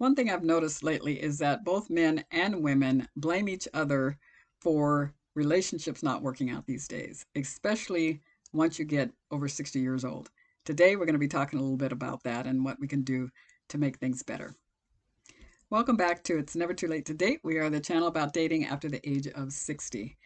One thing I've noticed lately is that both men and women blame each other for relationships not working out these days, especially once you get over 60 years old. Today, we're going to be talking a little bit about that and what we can do to make things better. Welcome back to It's Never Too Late to Date. We are the channel about dating after the age of 60.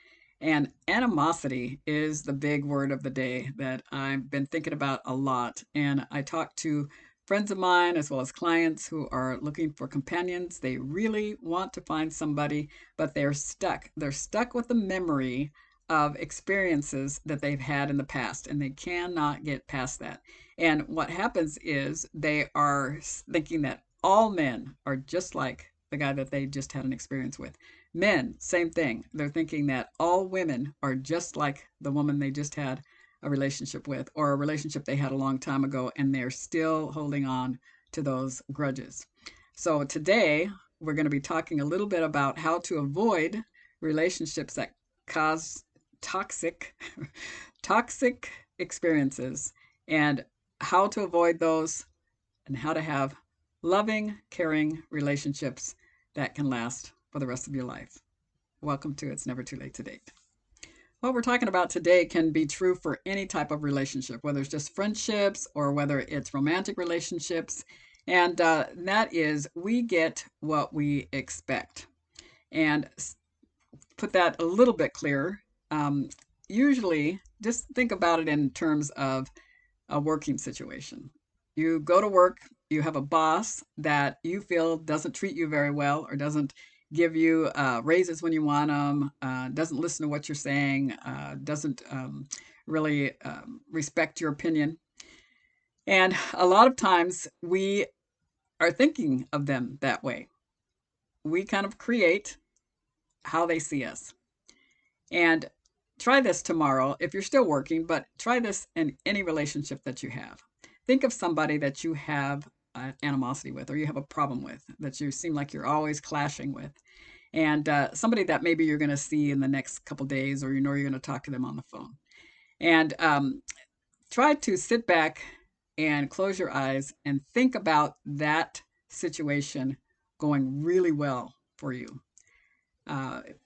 And animosity is the big word of the day that I've been thinking about a lot. And I talk to friends of mine as well as clients who are looking for companions. They really want to find somebody, but they're stuck. They're stuck with the memory of experiences that they've had in the past, and they cannot get past that. And what happens is they are thinking that all men are just like the guy that they just had an experience with. Men, same thing. They're thinking that all women are just like the woman they just had a relationship with or a relationship they had a long time ago, and they're still holding on to those grudges. So today, we're going to be talking a little bit about how to avoid relationships that cause toxic toxic experiences and how to avoid those and how to have loving, caring relationships that can last for the rest of your life. Welcome to It's Never Too Late to Date. What we're talking about today can be true for any type of relationship, whether it's just friendships or whether it's romantic relationships. And that is, we get what we expect. And put that a little bit clearer, usually just think about it in terms of a working situation. You go to work, you have a boss that you feel doesn't treat you very well or doesn't give you raises when you want them, doesn't listen to what you're saying, doesn't really respect your opinion. And a lot of times we are thinking of them that way. We kind of create how they see us. And try this tomorrow if you're still working, but try this in any relationship that you have. Think of somebody that you have animosity with or you have a problem with, that you seem like you're always clashing with, and somebody that maybe you're going to see in the next couple days or you're going to talk to them on the phone. And try to sit back and close your eyes and think about that situation going really well for you.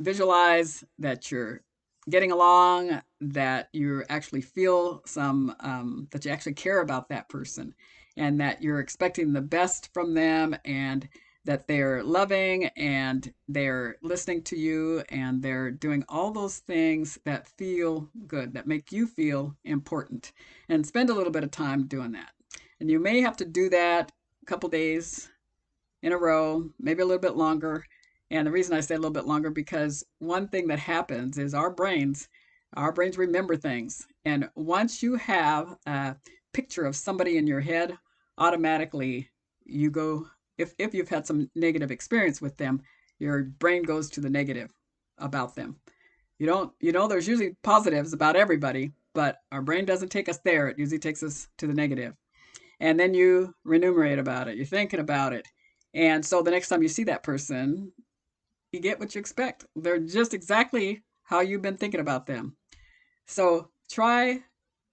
Visualize that you're getting along, that you actually feel that you actually care about that person, and that you're expecting the best from them, and that they're loving and they're listening to you and they're doing all those things that feel good, that make you feel important. And spend a little bit of time doing that. And you may have to do that a couple days in a row, maybe a little bit longer. And the reason I say a little bit longer, because one thing that happens is our brains remember things. And once you have a picture of somebody in your head, automatically you go, if you've had some negative experience with them, your brain goes to the negative about them. There's usually positives about everybody, but our brain doesn't take us there. It usually takes us to the negative. And then you remunerate about it. You're thinking about it. And so the next time you see that person, you get what you expect. They're just exactly how you've been thinking about them. So try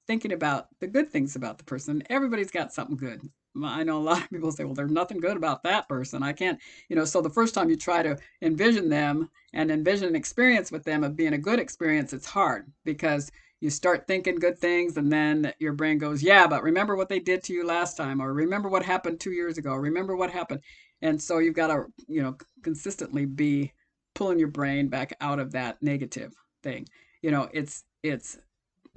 thinking about the good things about the person. Everybody's got something good. I know a lot of people say, well, there's nothing good about that person. I can't, so the first time you try to envision them and envision an experience with them of being a good experience, it's hard because you start thinking good things and then your brain goes, yeah, but remember what they did to you last time, or remember what happened 2 years ago, or remember what happened. And so you've got to, consistently be pulling your brain back out of that negative thing. It's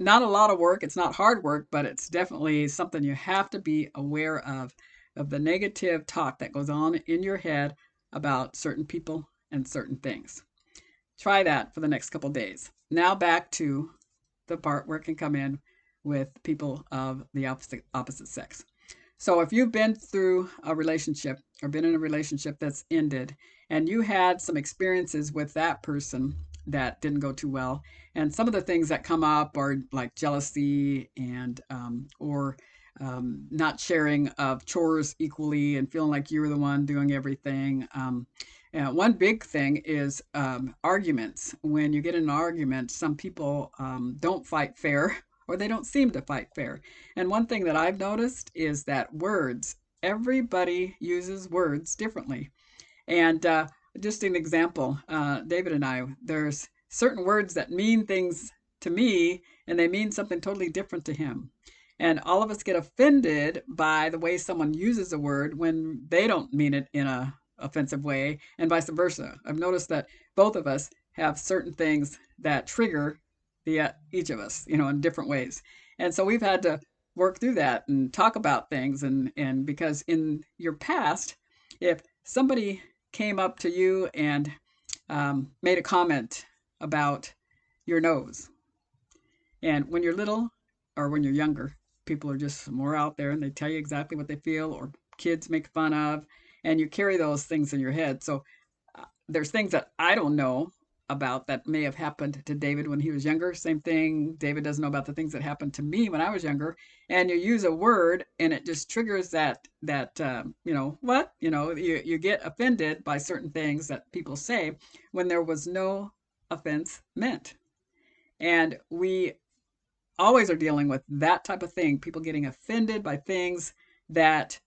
not a lot of work. It's not hard work, but it's definitely something you have to be aware of the negative talk that goes on in your head about certain people and certain things. Try that for the next couple days. Now back to the part where it can come in with people of the opposite sex. So if you've been through a relationship or been in a relationship that's ended and you had some experiences with that person that didn't go too well, and some of the things that come up are like jealousy and or not sharing of chores equally and feeling like you were the one doing everything. One big thing is arguments. When you get in an argument, some people don't fight fair or they don't seem to fight fair. And one thing that I've noticed is that words Everybody uses words differently. And just an example, David and I, there's certain words that mean things to me and they mean something totally different to him. And all of us get offended by the way someone uses a word when they don't mean it in a offensive way, and vice versa. I've noticed that both of us have certain things that trigger each of us, in different ways. And so we've had to work through that and talk about things, and because in your past, if somebody came up to you and made a comment about your nose. And when you're little or when you're younger, people are just more out there and they tell you exactly what they feel, or kids make fun of, and you carry those things in your head. So there's things that I don't know about that may have happened to David when he was younger. Same thing, David doesn't know about the things that happened to me when I was younger. And you use a word, and it just triggers you get offended by certain things that people say when there was no offense meant. And we always are dealing with that type of thing. People getting offended by things that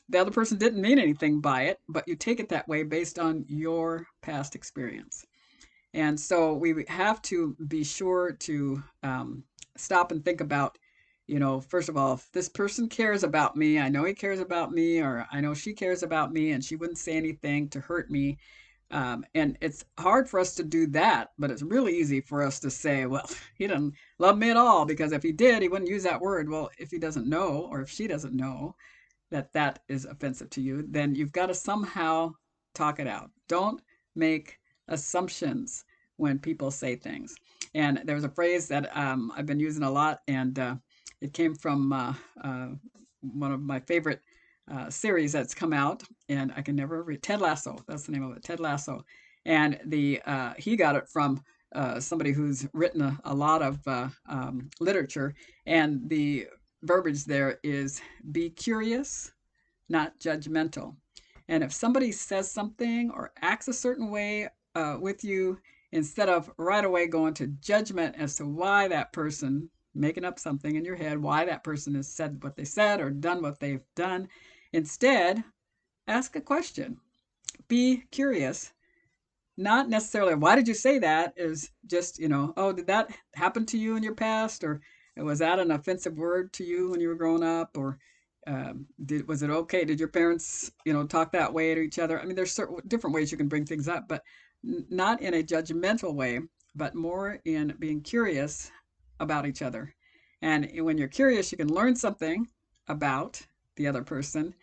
the other person didn't mean anything by it, but you take it that way based on your past experience. And so we have to be sure to stop and think about, first of all, if this person cares about me, I know he cares about me, or I know she cares about me, and she wouldn't say anything to hurt me. And it's hard for us to do that, but it's really easy for us to say, well, he doesn't love me at all, because if he did, he wouldn't use that word. Well, if he doesn't know, or if she doesn't know that that is offensive to you, then you've got to somehow talk it out. Don't make assumptions when people say things. And there's a phrase that I've been using a lot, and it came from one of my favorite series that's come out, and I can never read. Ted Lasso. That's the name of it. Ted Lasso, and the he got it from somebody who's written a lot of literature, and the verbiage there is be curious, not judgmental. And if somebody says something or acts a certain way with you, instead of right away going to judgment as to why that person, making up something in your head, why that person has said what they said or done what they've done, instead ask a question. Be curious. Not necessarily, why did you say that? Is just, oh, did that happen to you in your past? Or was that an offensive word to you when you were growing up? Or was it okay? Did your parents, talk that way to each other? I mean, there's certain different ways you can bring things up, but not in a judgmental way, but more in being curious about each other. And when you're curious, you can learn something about the other person,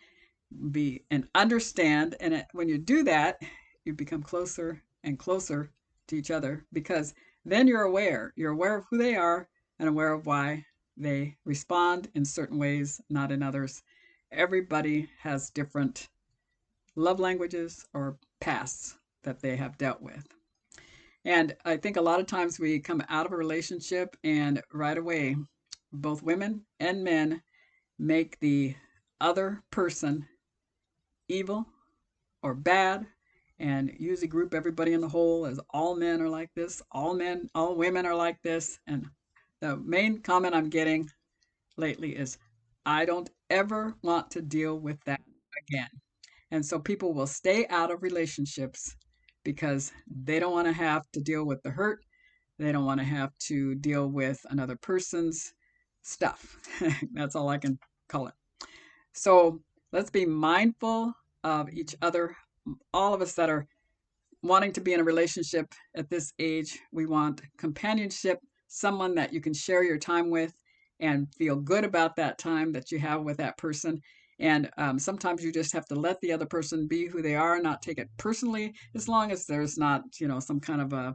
be and understand. And when you do that, you become closer and closer to each other, because then you're aware. You're aware of who they are and aware of why they respond in certain ways, not in others. Everybody has different love languages or pasts that they have dealt with. And I think a lot of times we come out of a relationship and right away, both women and men make the other person evil or bad, and usually group everybody in the whole as all men are like this, all women are like this. And the main comment I'm getting lately is, I don't ever want to deal with that again. And so people will stay out of relationships because they don't want to have to deal with the hurt. They don't want to have to deal with another person's stuff. That's all I can call it. So let's be mindful of each other. All of us that are wanting to be in a relationship at this age, we want companionship, someone that you can share your time with and feel good about that time that you have with that person. And sometimes you just have to let the other person be who they are, not take it personally, as long as there's not, some kind of a,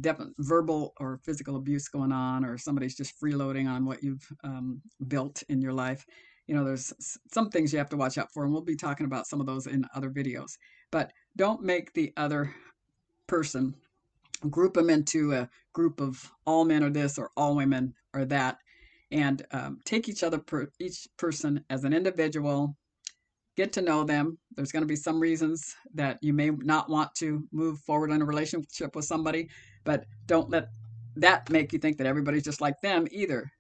definite verbal or physical abuse going on, or somebody's just freeloading on what you've built in your life. There's some things you have to watch out for, and we'll be talking about some of those in other videos. But don't make the other person, group them into a group of all men are this or all women are that, and take each person as an individual. Get to know them. There's going to be some reasons that you may not want to move forward in a relationship with somebody, but don't let that make you think that everybody's just like them either.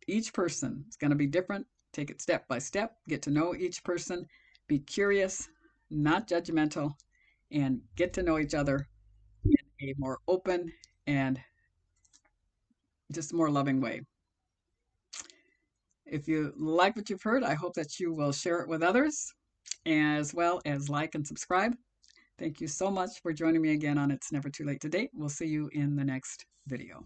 Each person is going to be different, Take it step by step, get to know each person, be curious, not judgmental, and get to know each other in a more open and just more loving way. If you like what you've heard, I hope that you will share it with others, as well as like and subscribe. Thank you so much for joining me again on It's Never Too Late to Date. We'll see you in the next video.